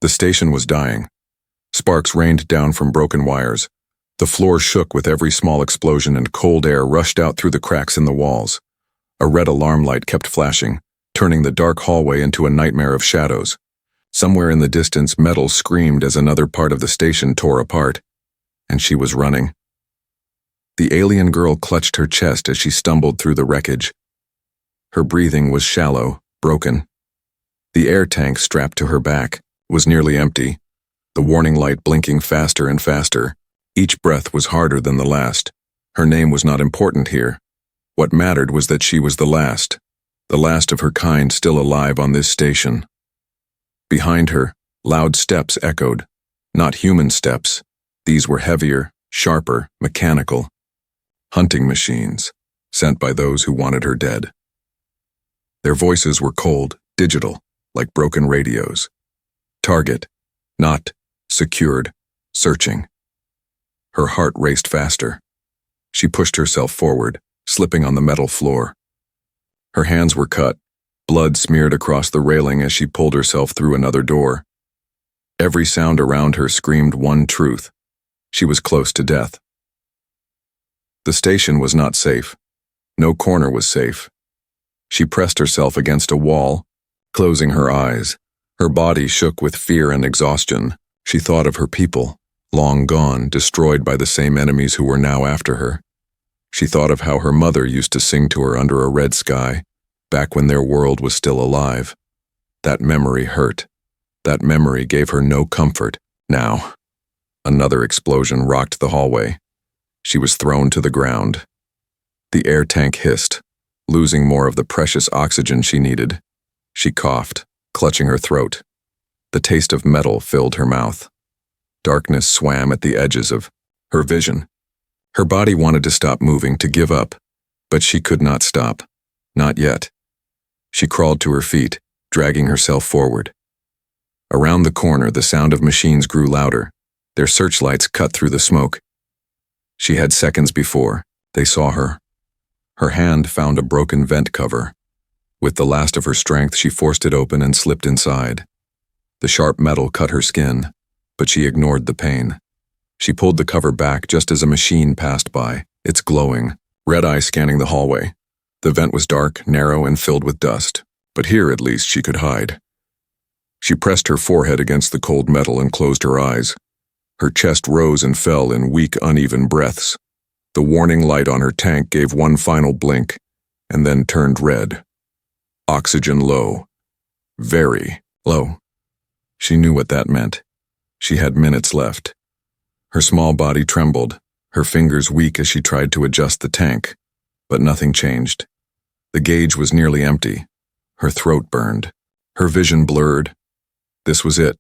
The station was dying. Sparks rained down from broken wires. The floor shook with every small explosion and cold air rushed out through the cracks in the walls. A red alarm light kept flashing, turning the dark hallway into a nightmare of shadows. Somewhere in the distance, metal screamed as another part of the station tore apart. And she was running. The alien girl clutched her chest as she stumbled through the wreckage. Her breathing was shallow, broken. The air tank strapped to her back was nearly empty, the warning light blinking faster and faster. Each breath was harder than the last. Her name was not important here. What mattered was that she was the last of her kind still alive on this station. Behind her, loud steps echoed. Not human steps. These were heavier, sharper, mechanical. Hunting machines, sent by those who wanted her dead. Their voices were cold, digital, like broken radios. Target, not, secured, searching. Her heart raced faster. She pushed herself forward, slipping on the metal floor. Her hands were cut, blood smeared across the railing as she pulled herself through another door. Every sound around her screamed one truth. She was close to death. The station was not safe. No corner was safe. She pressed herself against a wall, closing her eyes. Her body shook with fear and exhaustion. She thought of her people, long gone, destroyed by the same enemies who were now after her. She thought of how her mother used to sing to her under a red sky, back when their world was still alive. That memory hurt. That memory gave her no comfort. Now, another explosion rocked the hallway. She was thrown to the ground. The air tank hissed, losing more of the precious oxygen she needed. She coughed, clutching her throat. The taste of metal filled her mouth. Darkness swam at the edges of her vision. Her body wanted to stop moving, to give up, but she could not stop. Not yet. She crawled to her feet, dragging herself forward. Around the corner, the sound of machines grew louder. Their searchlights cut through the smoke. She had seconds before. They saw her. Her hand found a broken vent cover. With the last of her strength, she forced it open and slipped inside. The sharp metal cut her skin, but she ignored the pain. She pulled the cover back just as a machine passed by, its glowing, red eye scanning the hallway. The vent was dark, narrow, and filled with dust, but here at least she could hide. She pressed her forehead against the cold metal and closed her eyes. Her chest rose and fell in weak, uneven breaths. The warning light on her tank gave one final blink, and then turned red. Oxygen low. Very low. She knew what that meant. She had minutes left. Her small body trembled, her fingers weak as she tried to adjust the tank, but nothing changed. The gauge was nearly empty. Her throat burned. Her vision blurred. This was it.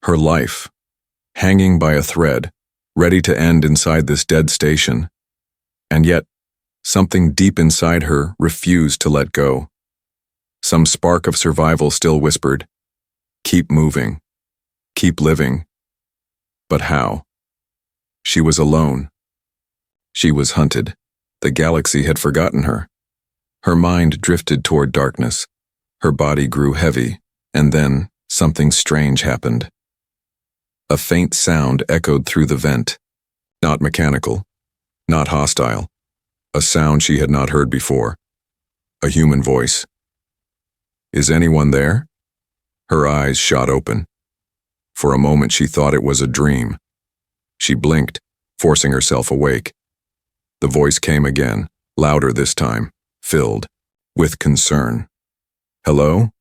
Her life. Hanging by a thread, ready to end inside this dead station. And yet, something deep inside her refused to let go. Some spark of survival still whispered, "Keep moving. Keep living." But how? She was alone. She was hunted. The galaxy had forgotten her. Her mind drifted toward darkness. Her body grew heavy, and then something strange happened. A faint sound echoed through the vent. Not mechanical, not hostile. A sound she had not heard before. A human voice. "Is anyone there?" Her eyes shot open. For a moment she thought it was a dream. She blinked, forcing herself awake. The voice came again, louder this time, filled with concern. "Hello?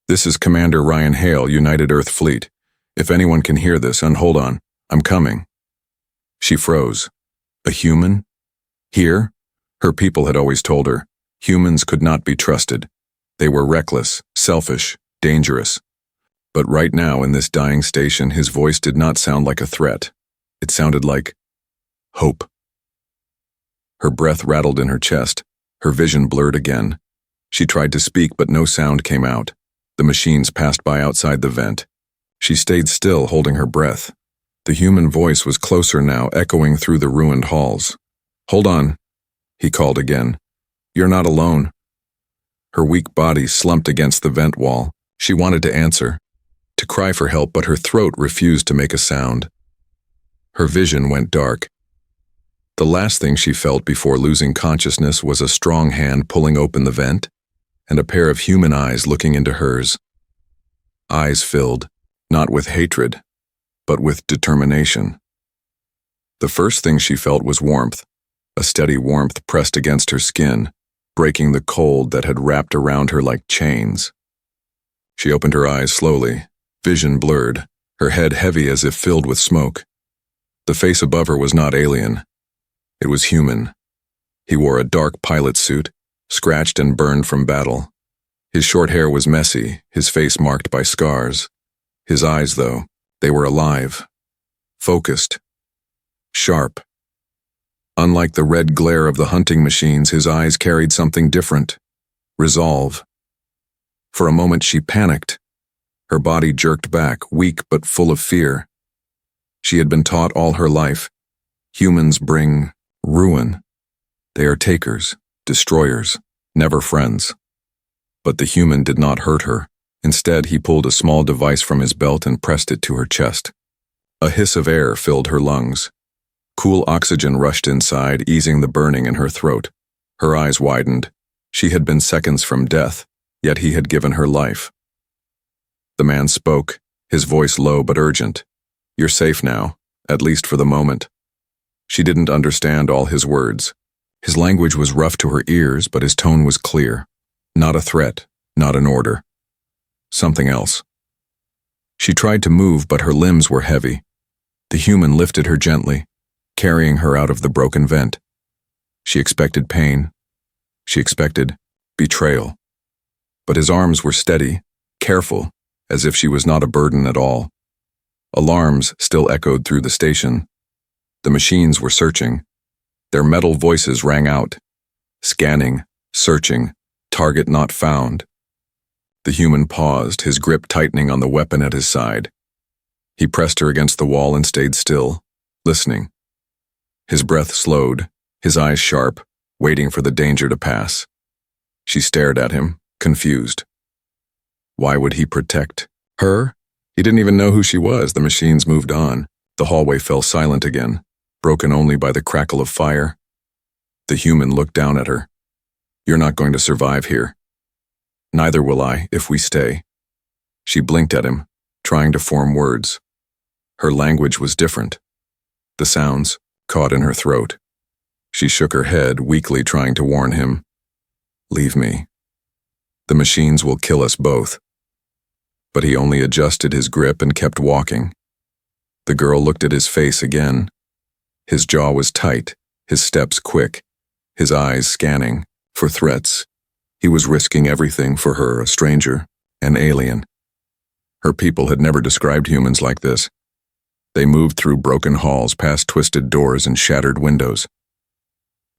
This is Commander Ryan Hale, United Earth Fleet. If anyone can hear this, and hold on, I'm coming." She froze. A human? Here? Her people had always told her, humans could not be trusted. They were reckless, selfish, dangerous. But right now in this dying station, his voice did not sound like a threat. It sounded like hope. Her breath rattled in her chest. Her vision blurred again. She tried to speak, but no sound came out. The machines passed by outside the vent. She stayed still, holding her breath. The human voice was closer now, echoing through the ruined halls. "Hold on," he called again. "You're not alone." Her weak body slumped against the vent wall. She wanted to answer. to cry for help, but her throat refused to make a sound. Her vision went dark. The last thing she felt before losing consciousness was a strong hand pulling open the vent, and a pair of human eyes looking into hers. Eyes filled, not with hatred, but with determination. The first thing she felt was warmth, a steady warmth pressed against her skin, breaking the cold that had wrapped around her like chains. She opened her eyes slowly, vision blurred, her head heavy as if filled with smoke. The face above her was not alien. It was human. He wore a dark pilot suit, scratched and burned from battle. His short hair was messy, his face marked by scars. His eyes, though, they were alive, focused, sharp. Unlike the red glare of the hunting machines, his eyes carried something different, resolve. For a moment she panicked. Her body jerked back, weak but full of fear. She had been taught all her life, humans bring ruin. They are takers, destroyers, never friends. But the human did not hurt her. Instead, he pulled a small device from his belt and pressed it to her chest. A hiss of air filled her lungs. Cool oxygen rushed inside, easing the burning in her throat. Her eyes widened. She had been seconds from death, yet he had given her life. The man spoke, his voice low but urgent. "You're safe now, at least for the moment." She didn't understand all his words. His language was rough to her ears, but his tone was clear. Not a threat, not an order. Something else. She tried to move, but her limbs were heavy. The human lifted her gently, carrying her out of the broken vent. She expected pain. She expected betrayal. But his arms were steady, careful, as if she was not a burden at all. Alarms still echoed through the station. The machines were searching. Their metal voices rang out. Scanning, searching, target not found. The human paused, his grip tightening on the weapon at his side. He pressed her against the wall and stayed still, listening. His breath slowed, his eyes sharp, waiting for the danger to pass. She stared at him, confused. Why would he protect her? He didn't even know who she was. The machines moved on. The hallway fell silent again, broken only by the crackle of fire. The human looked down at her. "You're not going to survive here. Neither will I if we stay." She blinked at him, trying to form words. Her language was different. The sounds caught in her throat. She shook her head, weakly trying to warn him. "Leave me. The machines will kill us both." But he only adjusted his grip and kept walking. The girl looked at his face again. His jaw was tight, his steps quick, his eyes scanning for threats. He was risking everything for her, a stranger, an alien. Her people had never described humans like this. They moved through broken halls, past twisted doors and shattered windows.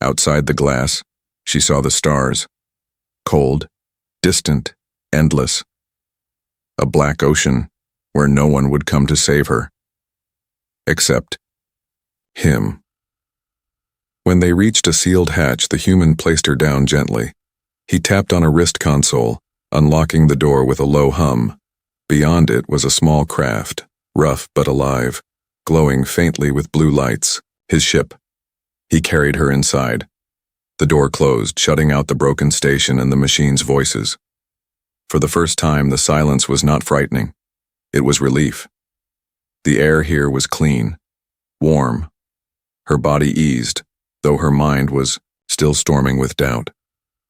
Outside the glass, she saw the stars. Cold, distant, endless. A black ocean where no one would come to save her. Except him. When they reached a sealed hatch, the human placed her down gently. He tapped on a wrist console, unlocking the door with a low hum. Beyond it was a small craft, rough but alive, glowing faintly with blue lights, his ship. He carried her inside. The door closed, shutting out the broken station and the machine's voices. For the first time, the silence was not frightening. It was relief. The air here was clean, warm. Her body eased, though her mind was still storming with doubt.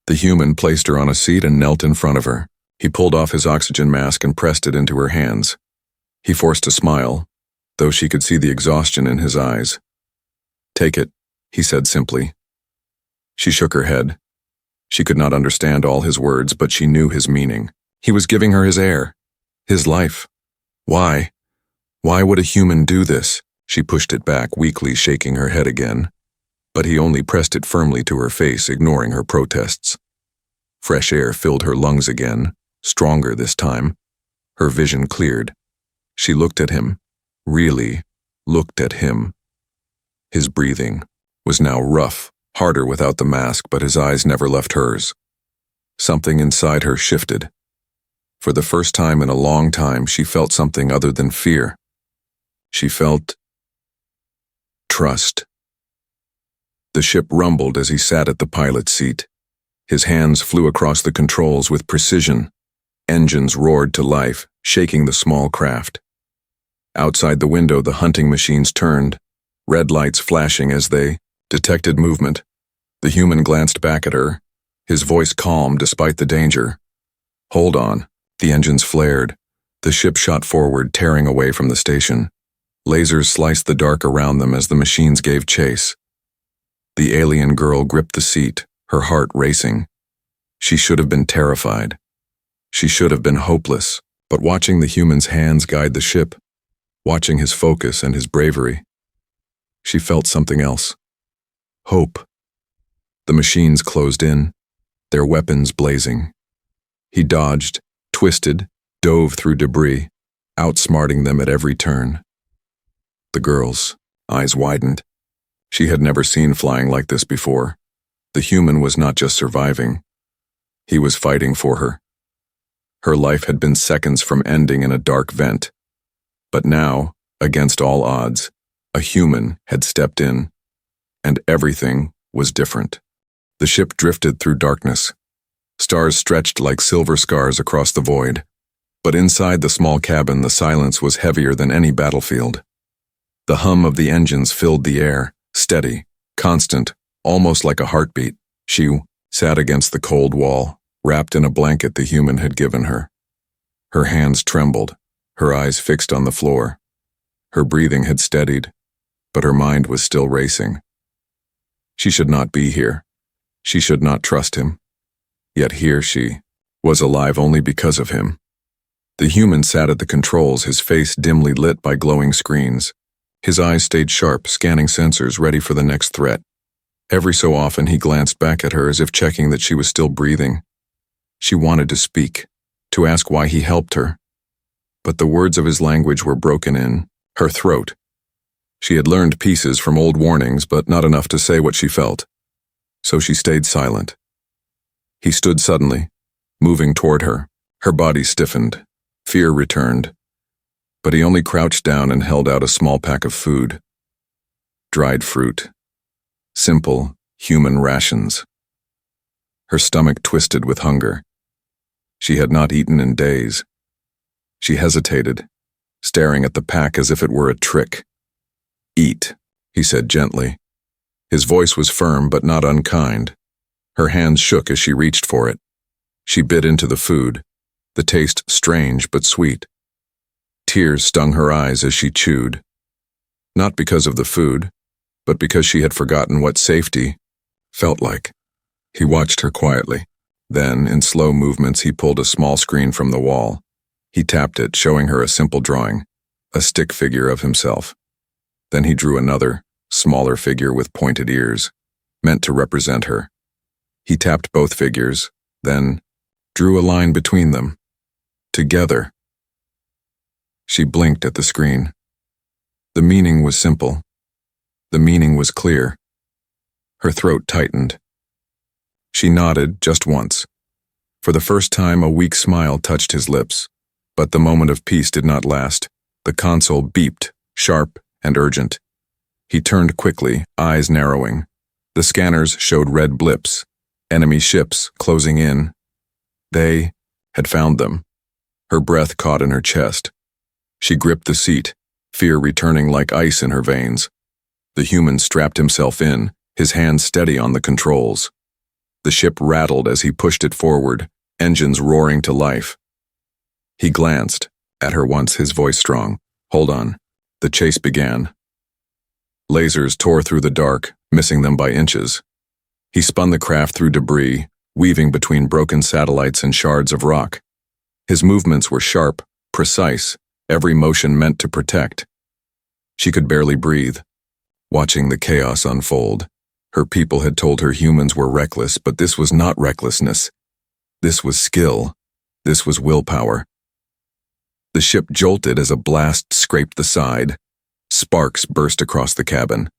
The human placed her on a seat and knelt in front of her. He pulled off his oxygen mask and pressed it into her hands. He forced a smile, though she could see the exhaustion in his eyes. "Take it," he said simply. She shook her head. She could not understand all his words, but she knew his meaning. He was giving her his air, his life. Why? Why would a human do this? She pushed it back, weakly shaking her head again. But he only pressed it firmly to her face, ignoring her protests. Fresh air filled her lungs again, stronger this time. Her vision cleared. She looked at him, really looked at him. His breathing was now rough, harder without the mask, but his eyes never left hers. Something inside her shifted. For the first time in a long time, she felt something other than fear. She felt trust. The ship rumbled as he sat at the pilot's seat. His hands flew across the controls with precision. Engines roared to life, shaking the small craft. Outside the window, the hunting machines turned, red lights flashing as they detected movement. The human glanced back at her, his voice calm despite the danger. "Hold on." The engines flared. The ship shot forward, tearing away from the station. Lasers sliced the dark around them as the machines gave chase. The alien girl gripped the seat, her heart racing. She should have been terrified. She should have been hopeless, but watching the human's hands guide the ship, watching his focus and his bravery, she felt something else. Hope. The machines closed in, their weapons blazing. He dodged, twisted, dove through debris, outsmarting them at every turn. The girl's eyes widened. She had never seen flying like this before. The human was not just surviving. He was fighting for her. Her life had been seconds from ending in a dark vent. But now, against all odds, a human had stepped in, and everything was different. The ship drifted through darkness. Stars stretched like silver scars across the void. But inside the small cabin, the silence was heavier than any battlefield. The hum of the engines filled the air, steady, constant, almost like a heartbeat. She sat against the cold wall, wrapped in a blanket the human had given her. Her hands trembled, her eyes fixed on the floor. Her breathing had steadied, but her mind was still racing. She should not be here. She should not trust him. Yet here she was alive only because of him. The human sat at the controls, his face dimly lit by glowing screens. His eyes stayed sharp, scanning sensors, ready for the next threat. Every so often he glanced back at her as if checking that she was still breathing. She wanted to speak, to ask why he helped her. But the words of his language were broken in her throat. She had learned pieces from old warnings, but not enough to say what she felt. So she stayed silent. He stood suddenly, moving toward her. Her body stiffened. Fear returned. But he only crouched down and held out a small pack of food. Dried fruit. Simple, human rations. Her stomach twisted with hunger. She had not eaten in days. She hesitated, staring at the pack as if it were a trick. "Eat," he said gently. His voice was firm but not unkind. Her hands shook as she reached for it. She bit into the food, the taste strange but sweet. Tears stung her eyes as she chewed. Not because of the food, but because she had forgotten what safety felt like. He watched her quietly. Then, in slow movements, he pulled a small screen from the wall. He tapped it, showing her a simple drawing, a stick figure of himself. Then he drew another, smaller figure with pointed ears, meant to represent her. He tapped both figures, then drew a line between them. Together. She blinked at the screen. The meaning was simple. The meaning was clear. Her throat tightened. She nodded just once. For the first time, a weak smile touched his lips. But the moment of peace did not last. The console beeped, sharp and urgent. He turned quickly, eyes narrowing. The scanners showed red blips, enemy ships closing in. They had found them. Her breath caught in her chest. She gripped the seat, fear returning like ice in her veins. The human strapped himself in, his hands steady on the controls. The ship rattled as he pushed it forward, engines roaring to life. He glanced at her once, his voice strong. "Hold on." The chase began. Lasers tore through the dark, missing them by inches. He spun the craft through debris, weaving between broken satellites and shards of rock. His movements were sharp, precise, every motion meant to protect. She could barely breathe, watching the chaos unfold. Her people had told her humans were reckless, but this was not recklessness. This was skill. This was willpower. The ship jolted as a blast scraped the side. Sparks burst across the cabin.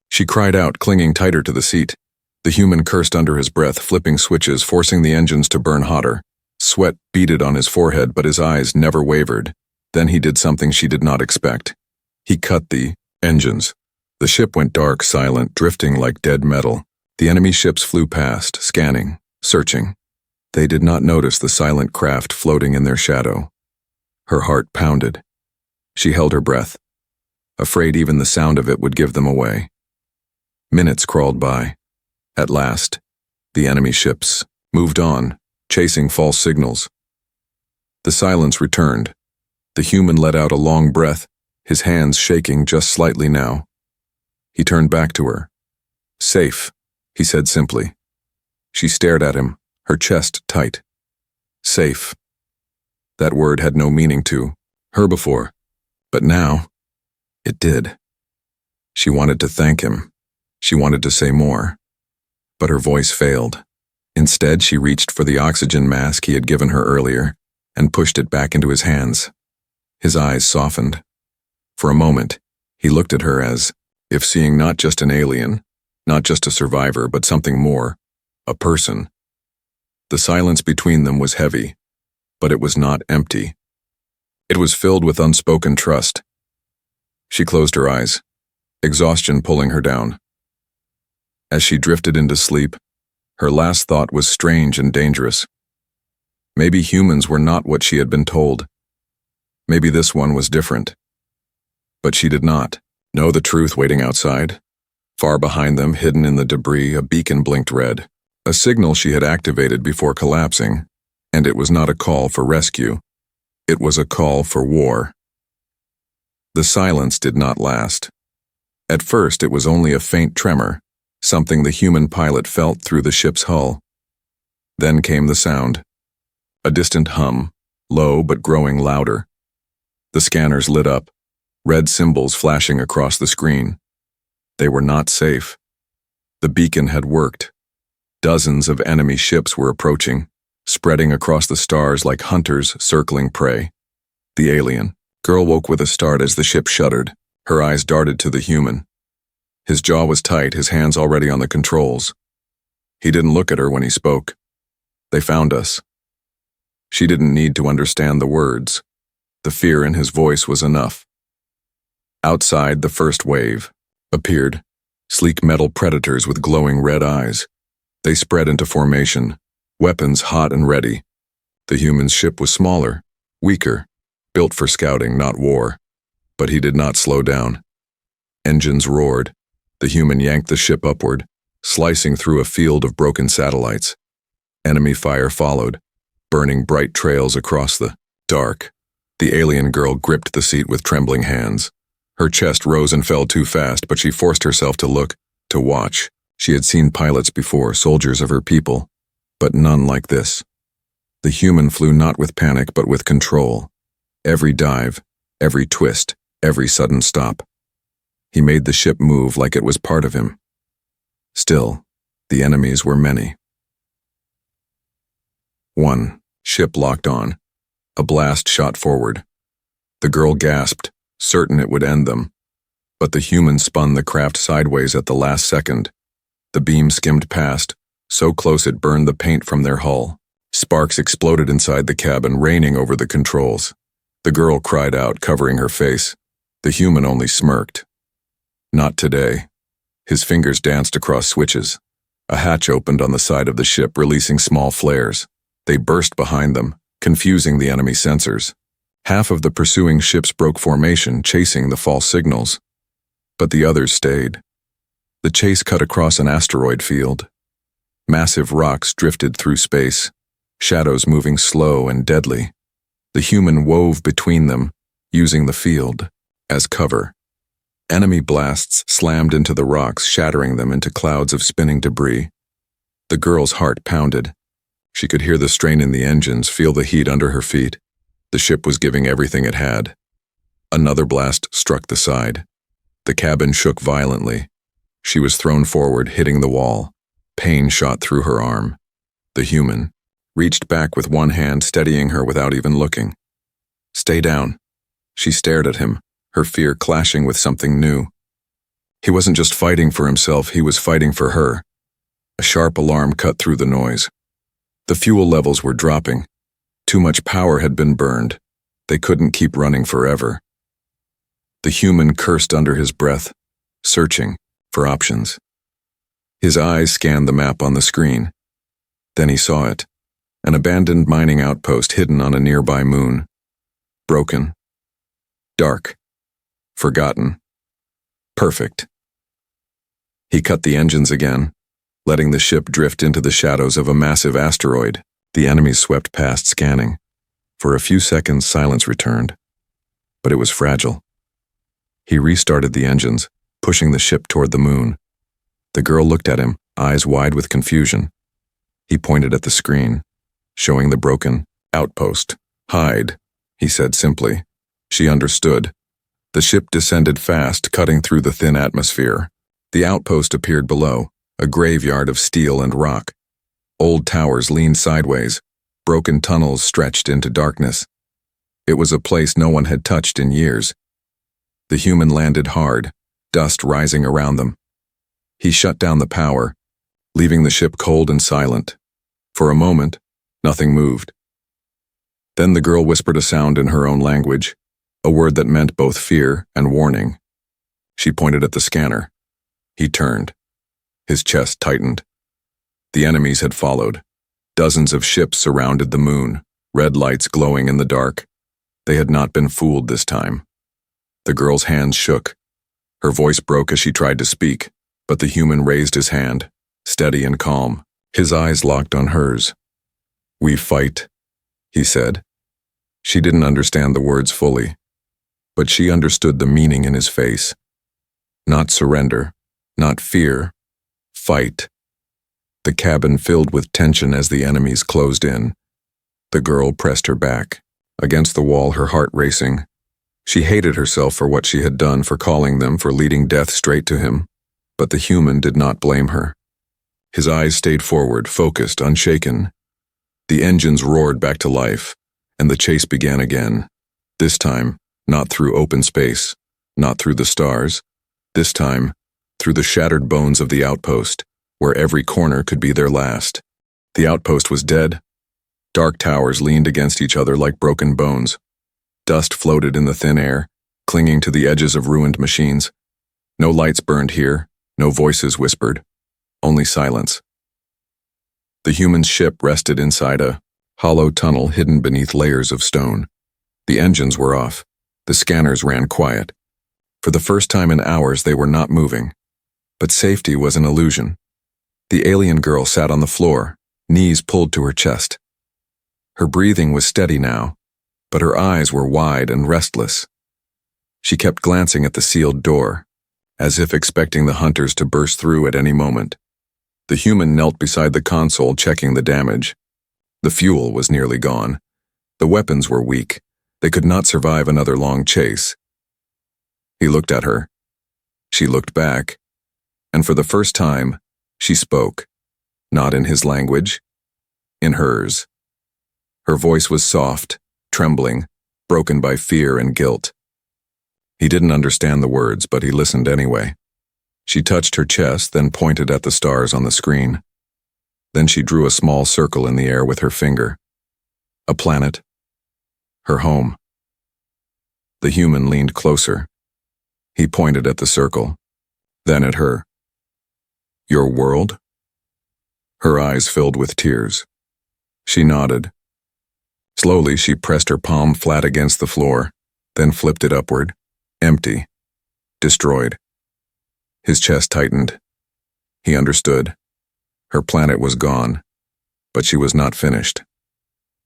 She cried out, clinging tighter to the seat. The human cursed under his breath, flipping switches, forcing the engines to burn hotter. Sweat beaded on his forehead, but his eyes never wavered. Then he did something she did not expect. He cut the engines. The ship went dark, silent, drifting like dead metal. The enemy ships flew past, scanning, searching. They did not notice the silent craft floating in their shadow. Her heart pounded. She held her breath, afraid even the sound of it would give them away. Minutes crawled by. At last, the enemy ships moved on, chasing false signals. The silence returned. The human let out a long breath, his hands shaking just slightly now. He turned back to her. "Safe," he said simply. She stared at him, her chest tight. Safe. That word had no meaning to her before, but now it did. She wanted to thank him. She wanted to say more, but her voice failed. Instead, she reached for the oxygen mask he had given her earlier and pushed it back into his hands. His eyes softened. For a moment, he looked at her as if seeing not just an alien, not just a survivor, but something more, a person. The silence between them was heavy, but it was not empty. It was filled with unspoken trust. She closed her eyes, exhaustion pulling her down. As she drifted into sleep, her last thought was strange and dangerous. Maybe humans were not what she had been told. Maybe this one was different. But she did not know the truth waiting outside. Far behind them, hidden in the debris, a beacon blinked red, a signal she had activated before collapsing, and it was not a call for rescue. It was a call for war. The silence did not last. At first, it was only a faint tremor, something the human pilot felt through the ship's hull. Then came the sound. A distant hum, low but growing louder. The scanners lit up, red symbols flashing across the screen. They were not safe. The beacon had worked. Dozens of enemy ships were approaching, spreading across the stars like hunters circling prey. The alien girl woke with a start as the ship shuddered. Her eyes darted to the human. His jaw was tight, his hands already on the controls. He didn't look at her when he spoke. "They found us." She didn't need to understand the words. The fear in his voice was enough. Outside, the first wave appeared, sleek metal predators with glowing red eyes. They spread into formation, weapons hot and ready. The human's ship was smaller, weaker, built for scouting, not war. But he did not slow down. Engines roared. The human yanked the ship upward, slicing through a field of broken satellites. Enemy fire followed, burning bright trails across the dark. The alien girl gripped the seat with trembling hands. Her chest rose and fell too fast, but she forced herself to look, to watch. She had seen pilots before, soldiers of her people, but none like this. The human flew not with panic, but with control. Every dive, every twist, every sudden stop. He made the ship move like it was part of him. Still, the enemies were many. One ship locked on. A blast shot forward. The girl gasped, certain it would end them. But the human spun the craft sideways at the last second. The beam skimmed past, so close it burned the paint from their hull. Sparks exploded inside the cabin, raining over the controls. The girl cried out, covering her face. The human only smirked. Not today. His fingers danced across switches. A hatch opened on the side of the ship, releasing small flares. They burst behind them, confusing the enemy sensors. Half of the pursuing ships broke formation, chasing the false signals. But the others stayed. The chase cut across an asteroid field. Massive rocks drifted through space, shadows moving slow and deadly. The human wove between them, using the field as cover. Enemy blasts slammed into the rocks, shattering them into clouds of spinning debris. The girl's heart pounded. She could hear the strain in the engines, feel the heat under her feet. The ship was giving everything it had. Another blast struck the side. The cabin shook violently. She was thrown forward, hitting the wall. Pain shot through her arm. The human reached back with one hand, steadying her without even looking. "Stay down." She stared at him, her fear clashing with something new. He wasn't just fighting for himself, he was fighting for her. A sharp alarm cut through the noise. The fuel levels were dropping. Too much power had been burned. They couldn't keep running forever. The human cursed under his breath, searching for options. His eyes scanned the map on the screen. Then he saw it, an abandoned mining outpost hidden on a nearby moon. Broken. Dark. Forgotten. Perfect. He cut the engines again, letting the ship drift into the shadows of a massive asteroid. The enemies swept past, scanning. For a few seconds, silence returned. But it was fragile. He restarted the engines, pushing the ship toward the moon. The girl looked at him, eyes wide with confusion. He pointed at the screen, showing the broken outpost. Hide, he said simply. She understood. The ship descended fast, cutting through the thin atmosphere. The outpost appeared below, a graveyard of steel and rock. Old towers leaned sideways, broken tunnels stretched into darkness. It was a place no one had touched in years. The human landed hard, dust rising around them. He shut down the power, leaving the ship cold and silent. For a moment, nothing moved. Then the girl whispered a sound in her own language, a word that meant both fear and warning. She pointed at the scanner. He turned. His chest tightened. The enemies had followed. Dozens of ships surrounded the moon, red lights glowing in the dark. They had not been fooled this time. The girl's hands shook. Her voice broke as she tried to speak, but the human raised his hand, steady and calm. His eyes locked on hers. "We fight," he said. She didn't understand the words fully, but she understood the meaning in his face. Not surrender, not fear, fight. The cabin filled with tension as the enemies closed in. The girl pressed her back, against the wall, her heart racing. She hated herself for what she had done, for calling them, for leading death straight to him. But the human did not blame her. His eyes stayed forward, focused, unshaken. The engines roared back to life, and the chase began again. This time, not through open space, not through the stars. This time, through the shattered bones of the outpost, where every corner could be their last. The outpost was dead. Dark towers leaned against each other like broken bones. Dust floated in the thin air, clinging to the edges of ruined machines. No lights burned here, no voices whispered, only silence. The human ship rested inside a hollow tunnel hidden beneath layers of stone. The engines were off. The scanners ran quiet. For the first time in hours, they were not moving. But safety was an illusion. The alien girl sat on the floor, knees pulled to her chest. Her breathing was steady now, but her eyes were wide and restless. She kept glancing at the sealed door, as if expecting the hunters to burst through at any moment. The human knelt beside the console, checking the damage. The fuel was nearly gone. The weapons were weak. They could not survive another long chase. He looked at her. She looked back, and for the first time, she spoke, not in his language, in hers. Her voice was soft, trembling, broken by fear and guilt. He didn't understand the words, but he listened anyway. She touched her chest, then pointed at the stars on the screen. Then she drew a small circle in the air with her finger. A planet. Her home. The human leaned closer. He pointed at the circle, then at her. "Your world?" Her eyes filled with tears. She nodded. Slowly, she pressed her palm flat against the floor, then flipped it upward. Empty. Destroyed. His chest tightened. He understood. Her planet was gone, but she was not finished.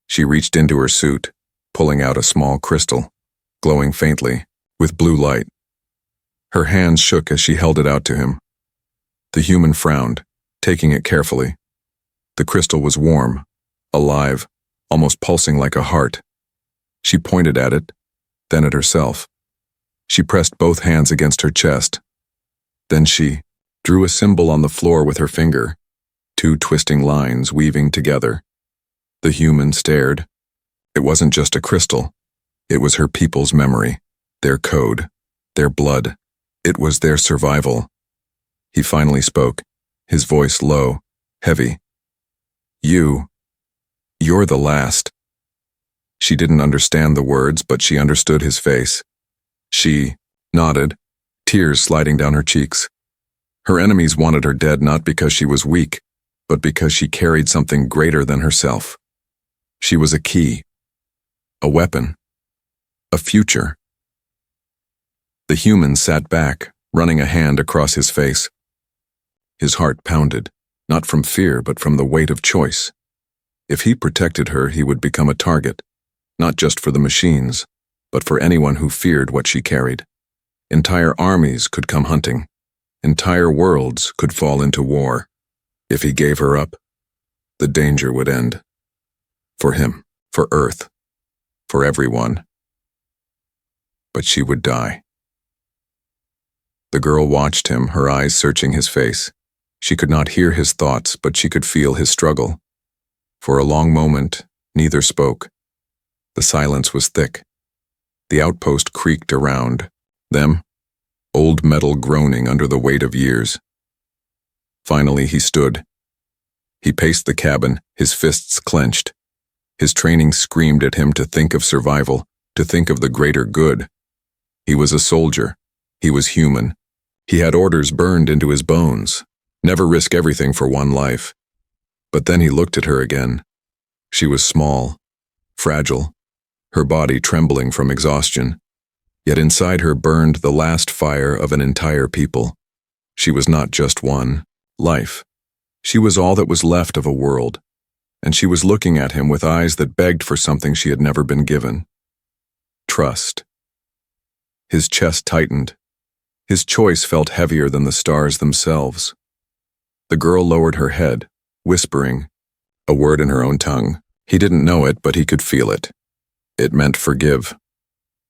She reached into her suit, pulling out a small crystal, glowing faintly, with blue light. Her hands shook as she held it out to him. The human frowned, taking it carefully. The crystal was warm, alive, almost pulsing like a heart. She pointed at it, then at herself. She pressed both hands against her chest. Then she drew a symbol on the floor with her finger, two twisting lines weaving together. The human stared. It wasn't just a crystal. It was her people's memory, their code, their blood. It was their survival. He finally spoke, his voice low, heavy. You're the last. She didn't understand the words, but she understood his face. She nodded, tears sliding down her cheeks. Her enemies wanted her dead not because she was weak, but because she carried something greater than herself. She was a key, a weapon, a future. The human sat back, running a hand across his face. His heart pounded, not from fear but from the weight of choice. If he protected her, he would become a target, not just for the machines, but for anyone who feared what she carried. Entire armies could come hunting. Entire worlds could fall into war. If he gave her up, the danger would end. For him, for Earth, for everyone. But she would die. The girl watched him, her eyes searching his face. She could not hear his thoughts, but she could feel his struggle. For a long moment, neither spoke. The silence was thick. The outpost creaked around them, old metal groaning under the weight of years. Finally, he stood. He paced the cabin, his fists clenched. His training screamed at him to think of survival, to think of the greater good. He was a soldier. He was human. He had orders burned into his bones. Never risk everything for one life. But then he looked at her again. She was small, fragile, her body trembling from exhaustion. Yet inside her burned the last fire of an entire people. She was not just one life. She was all that was left of a world. And she was looking at him with eyes that begged for something she had never been given. Trust. His chest tightened. His choice felt heavier than the stars themselves. The girl lowered her head, whispering, a word in her own tongue. He didn't know it, but he could feel it. It meant forgive.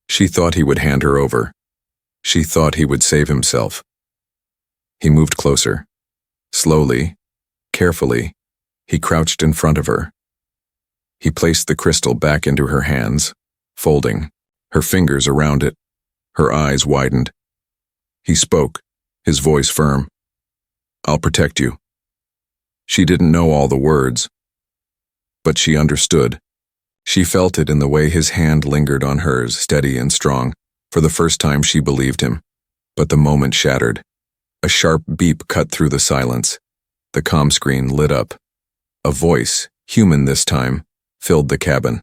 She thought he would hand her over. She thought he would save himself. He moved closer. Slowly, carefully, he crouched in front of her. He placed the crystal back into her hands, folding, her fingers around it. Her eyes widened. He spoke, his voice firm. I'll protect you. She didn't know all the words, but she understood. She felt it in the way his hand lingered on hers, steady and strong. For the first time she believed him. But the moment shattered. A sharp beep cut through the silence. The comm screen lit up. A voice, human this time, filled the cabin.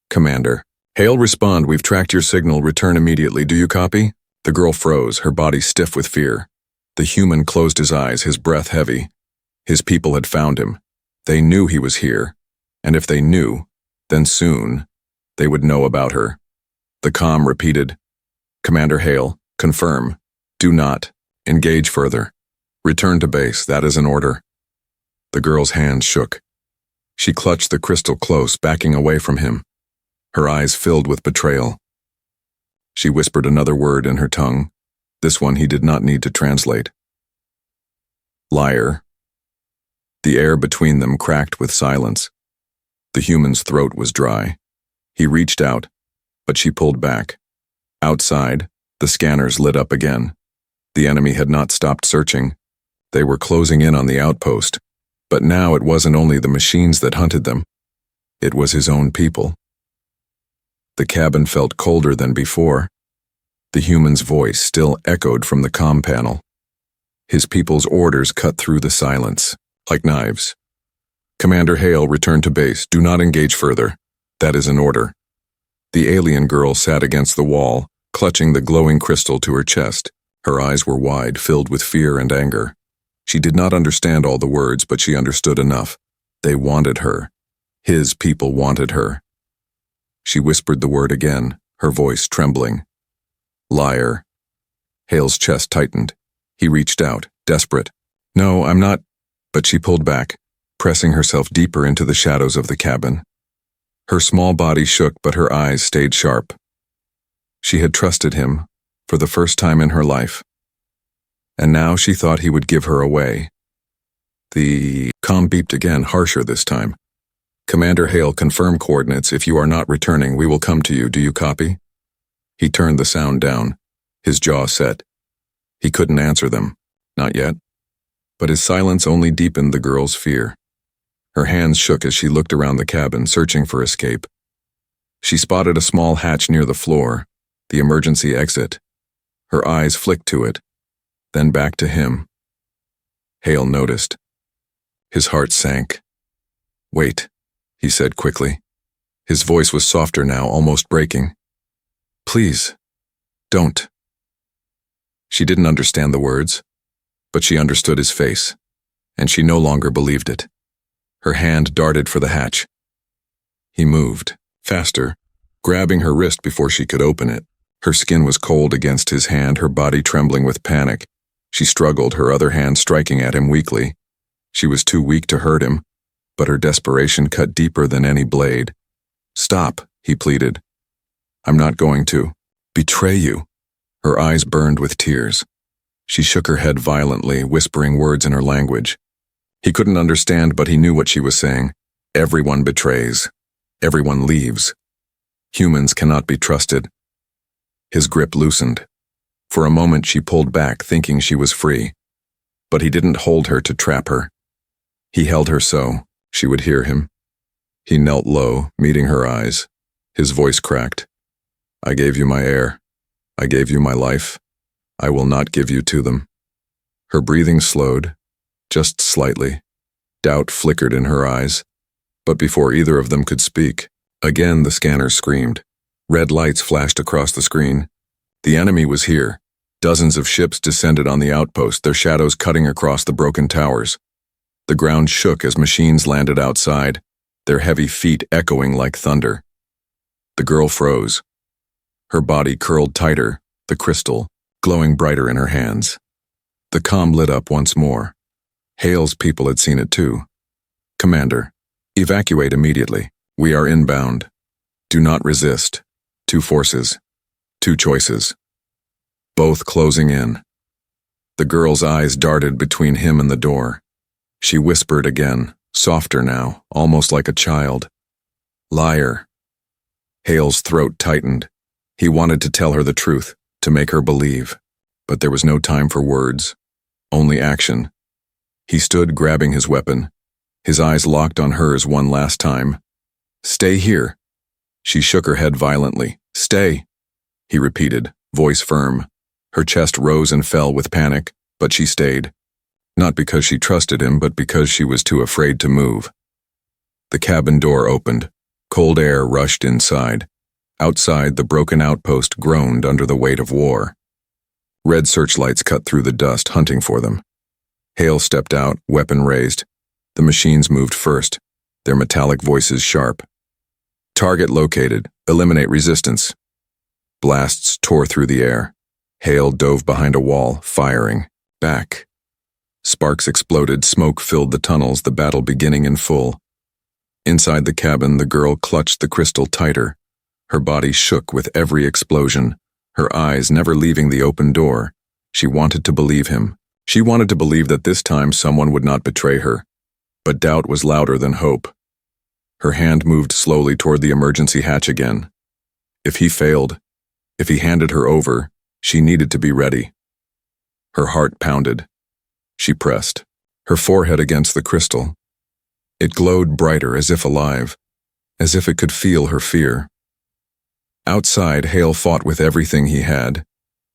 Commander. Hail, respond. We've tracked your signal. Return immediately. Do you copy? The girl froze, her body stiff with fear. The human closed his eyes, his breath heavy. His people had found him. They knew he was here. And if they knew, then soon, they would know about her. The comm repeated, Commander Hale, confirm. Do not engage further. Return to base. That is an order. The girl's hands shook. She clutched the crystal close, backing away from him. Her eyes filled with betrayal. She whispered another word in her tongue. This one he did not need to translate. Liar. The air between them cracked with silence. The human's throat was dry. He reached out, but she pulled back. Outside, the scanners lit up again. The enemy had not stopped searching. They were closing in on the outpost. But now it wasn't only the machines that hunted them. It was his own people. The cabin felt colder than before. The human's voice still echoed from the comm panel. His people's orders cut through the silence, like knives. Commander Hale, return to base. Do not engage further. That is an order. The alien girl sat against the wall, clutching the glowing crystal to her chest. Her eyes were wide, filled with fear and anger. She did not understand all the words, but she understood enough. They wanted her. His people wanted her. She whispered the word again, her voice trembling. Liar. Hale's chest tightened. He reached out, desperate. No, I'm not. But she pulled back, pressing herself deeper into the shadows of the cabin. Her small body shook, but her eyes stayed sharp. She had trusted him, for the first time in her life. And now she thought he would give her away. The comm beeped again, harsher this time. Commander Hale, confirm coordinates. If you are not returning, we will come to you. Do you copy? He turned the sound down, his jaw set. He couldn't answer them, not yet. But his silence only deepened the girl's fear. Her hands shook as she looked around the cabin, searching for escape. She spotted a small hatch near the floor, the emergency exit. Her eyes flicked to it, then back to him. Hale noticed. His heart sank. "Wait," he said quickly. His voice was softer now, almost breaking. "Please, don't." She didn't understand the words, but she understood his face, and she no longer believed it. Her hand darted for the hatch. He moved, faster, grabbing her wrist before she could open it. Her skin was cold against his hand, her body trembling with panic. She struggled, her other hand striking at him weakly. She was too weak to hurt him, but her desperation cut deeper than any blade. "Stop," he pleaded. "I'm not going to betray you." Her eyes burned with tears. She shook her head violently, whispering words in her language. He couldn't understand, but he knew what she was saying. Everyone betrays. Everyone leaves. Humans cannot be trusted. His grip loosened. For a moment she pulled back, thinking she was free. But he didn't hold her to trap her. He held her so she would hear him. He knelt low, meeting her eyes. His voice cracked. "I gave you my air. I gave you my life. I will not give you to them." Her breathing slowed, just slightly. Doubt flickered in her eyes. But before either of them could speak, again the scanner screamed. Red lights flashed across the screen. The enemy was here. Dozens of ships descended on the outpost, their shadows cutting across the broken towers. The ground shook as machines landed outside, their heavy feet echoing like thunder. The girl froze. Her body curled tighter, the crystal glowing brighter in her hands. The comm lit up once more. Hale's people had seen it too. "Commander, evacuate immediately. We are inbound. Do not resist. 2 forces. 2 choices. Both closing in." The girl's eyes darted between him and the door. She whispered again, softer now, almost like a child. "Liar." Hale's throat tightened. He wanted to tell her the truth, to make her believe. But there was no time for words, only action. He stood grabbing his weapon, his eyes locked on hers one last time. "Stay here." She shook her head violently. "Stay," he repeated, voice firm. Her chest rose and fell with panic, but she stayed. Not because she trusted him, but because she was too afraid to move. The cabin door opened. Cold air rushed inside. Outside, the broken outpost groaned under the weight of war. Red searchlights cut through the dust, hunting for them. Hale stepped out, weapon raised. The machines moved first, their metallic voices sharp. "Target located. Eliminate resistance." Blasts tore through the air. Hale dove behind a wall, firing. Back. Sparks exploded, smoke filled the tunnels, the battle beginning in full. Inside the cabin, the girl clutched the crystal tighter. Her body shook with every explosion, her eyes never leaving the open door. She wanted to believe him. She wanted to believe that this time someone would not betray her. But doubt was louder than hope. Her hand moved slowly toward the emergency hatch again. If he failed, if he handed her over, she needed to be ready. Her heart pounded. She pressed, her forehead against the crystal. It glowed brighter, as if alive, as if it could feel her fear. Outside, Hale fought with everything he had.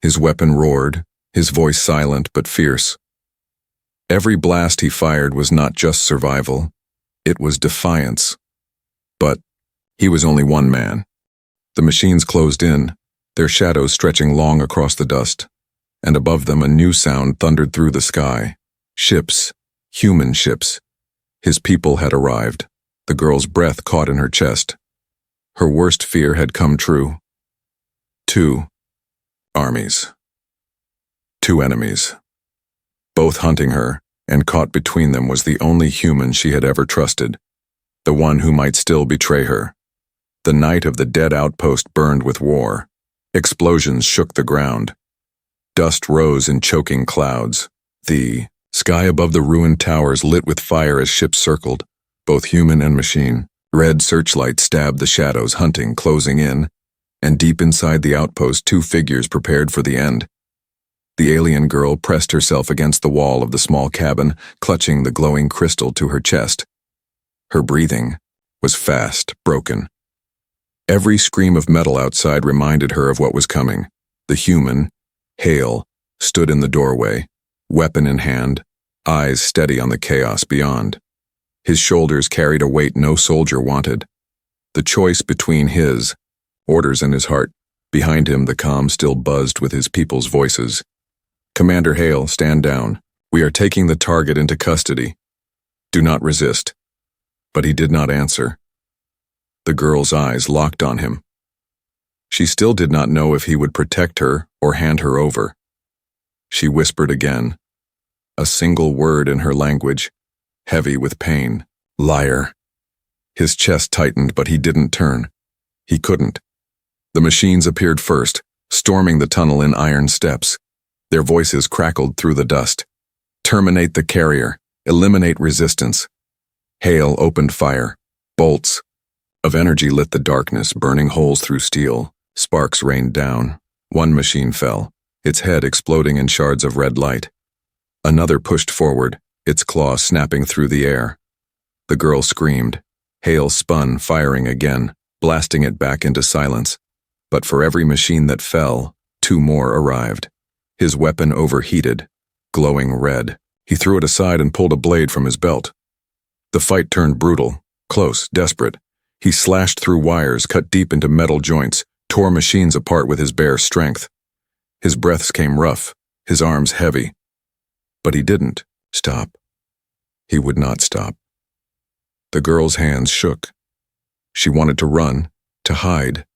His weapon roared, his voice silent but fierce. Every blast he fired was not just survival, it was defiance. But he was only one man. The machines closed in, their shadows stretching long across the dust, and above them a new sound thundered through the sky. Ships, human ships. His people had arrived. The girl's breath caught in her chest. Her worst fear had come true. 2 armies. 2 enemies. Both hunting her, and caught between them was the only human she had ever trusted. The one who might still betray her. The night of the dead outpost burned with war. Explosions shook the ground. Dust rose in choking clouds. The sky above the ruined towers lit with fire as ships circled, both human and machine. Red searchlights stabbed the shadows, hunting, closing in, and deep inside the outpost 2 figures prepared for the end. The alien girl pressed herself against the wall of the small cabin, clutching the glowing crystal to her chest. Her breathing was fast, broken. Every scream of metal outside reminded her of what was coming. The human, Hale, stood in the doorway, weapon in hand, eyes steady on the chaos beyond. His shoulders carried a weight no soldier wanted. The choice between his orders and his heart. Behind him, the comm still buzzed with his people's voices. "Commander Hale, stand down. We are taking the target into custody. Do not resist." But he did not answer. The girl's eyes locked on him. She still did not know if he would protect her or hand her over. She whispered again, a single word in her language, heavy with pain. "Liar." His chest tightened, but he didn't turn. He couldn't. The machines appeared first, storming the tunnel in iron steps. Their voices crackled through the dust. "Terminate the carrier. Eliminate resistance." Hale opened fire. Bolts of energy lit the darkness, burning holes through steel. Sparks rained down. One machine fell, its head exploding in shards of red light. Another pushed forward, its claw snapping through the air. The girl screamed. Hale spun, firing again, blasting it back into silence. But for every machine that fell, 2 more arrived. His weapon overheated, glowing red. He threw it aside and pulled a blade from his belt. The fight turned brutal, close, desperate. He slashed through wires, cut deep into metal joints, tore machines apart with his bare strength. His breaths came rough, his arms heavy. But he didn't stop. He would not stop. The girl's hands shook. She wanted to run, to hide,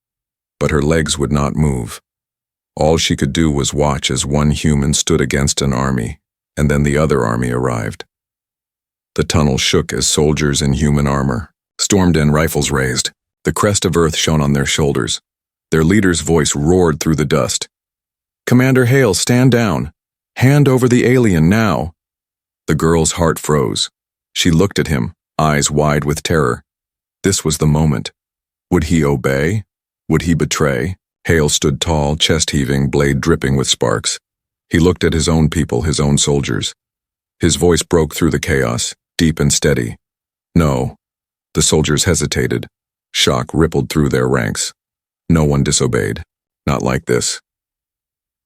but her legs would not move. All she could do was watch as one human stood against an army, and then the other army arrived. The tunnel shook as soldiers in human armor stormed in, rifles raised. The crest of earth shone on their shoulders. Their leader's voice roared through the dust. "Commander Hale, stand down. Hand over the alien now." The girl's heart froze. She looked at him, eyes wide with terror. This was the moment. Would he obey? Would he betray? Hale stood tall, chest heaving, blade dripping with sparks. He looked at his own people, his own soldiers. His voice broke through the chaos, deep and steady. No. The soldiers hesitated. Shock rippled through their ranks. No one disobeyed. Not like this.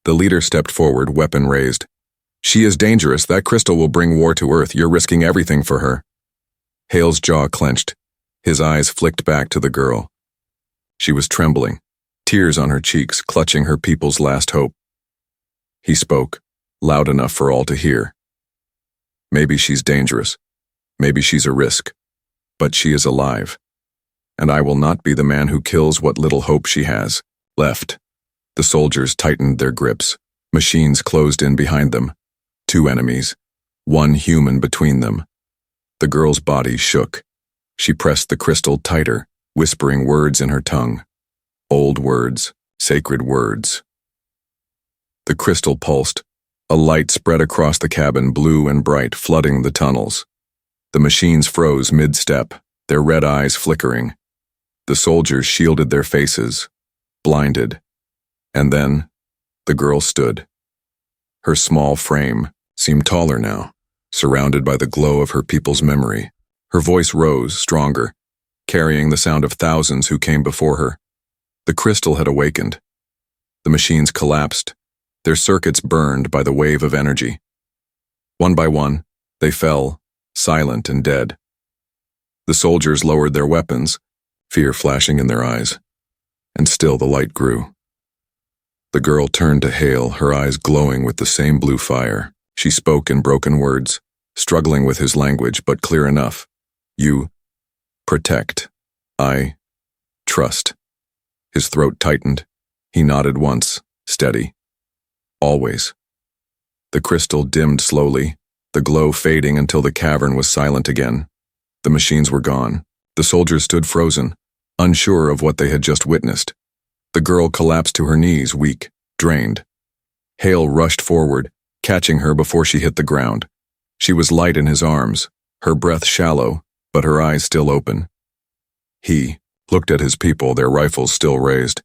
The leader stepped forward, weapon raised. "She is dangerous. That crystal will bring war to Earth. You're risking everything for her." Hale's jaw clenched. His eyes flicked back to the girl. She was trembling, tears on her cheeks, clutching her people's last hope. He spoke, loud enough for all to hear. "Maybe she's dangerous. Maybe she's a risk. But she is alive. And I will not be the man who kills what little hope she has left." The soldiers tightened their grips. Machines closed in behind them. 2 enemies, 1 human between them. The girl's body shook. She pressed the crystal tighter, whispering words in her tongue. Old words, sacred words. The crystal pulsed. A light spread across the cabin, blue and bright, flooding the tunnels. The machines froze mid-step, their red eyes flickering. The soldiers shielded their faces, blinded. And then, the girl stood. Her small frame seemed taller now, surrounded by the glow of her people's memory. Her voice rose, stronger, carrying the sound of thousands who came before her. The crystal had awakened. The machines collapsed, their circuits burned by the wave of energy. One by one, they fell, silent and dead. The soldiers lowered their weapons, fear flashing in their eyes, and still the light grew. The girl turned to Hale, her eyes glowing with the same blue fire. She spoke in broken words, struggling with his language, but clear enough. "You protect. I trust." His throat tightened. He nodded once, steady. "Always." The crystal dimmed slowly, the glow fading until the cavern was silent again. The machines were gone. The soldiers stood frozen, unsure of what they had just witnessed. The girl collapsed to her knees, weak, drained. Hale rushed forward, catching her before she hit the ground. She was light in his arms, her breath shallow, but her eyes still open. He looked at his people, their rifles still raised.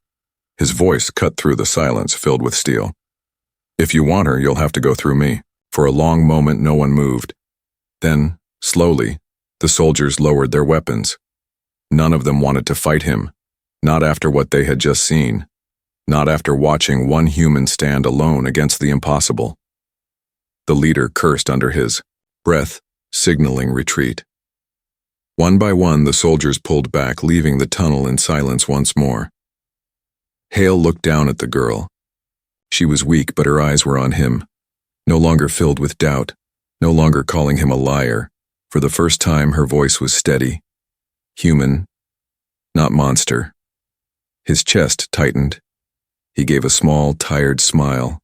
His voice cut through the silence filled with steel. "If you want her, you'll have to go through me." For a long moment, no one moved. Then, slowly, the soldiers lowered their weapons. None of them wanted to fight him. Not after what they had just seen. Not after watching one human stand alone against the impossible. The leader cursed under his breath, signaling retreat. One by one, the soldiers pulled back, leaving the tunnel in silence once more. Hale looked down at the girl. She was weak, but her eyes were on him, no longer filled with doubt, no longer calling him a liar. For the first time, her voice was steady. Human, not monster. His chest tightened. He gave a small, tired smile.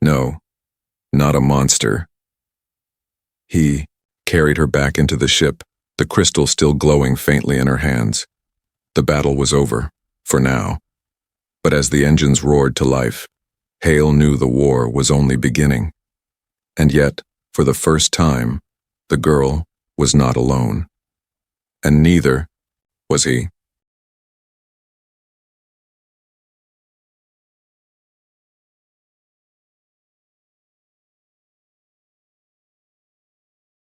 No, not a monster. He carried her back into the ship, the crystal still glowing faintly in her hands. The battle was over, for now. But as the engines roared to life, Hale knew the war was only beginning. And yet, for the first time, the girl was not alone. And neither was he.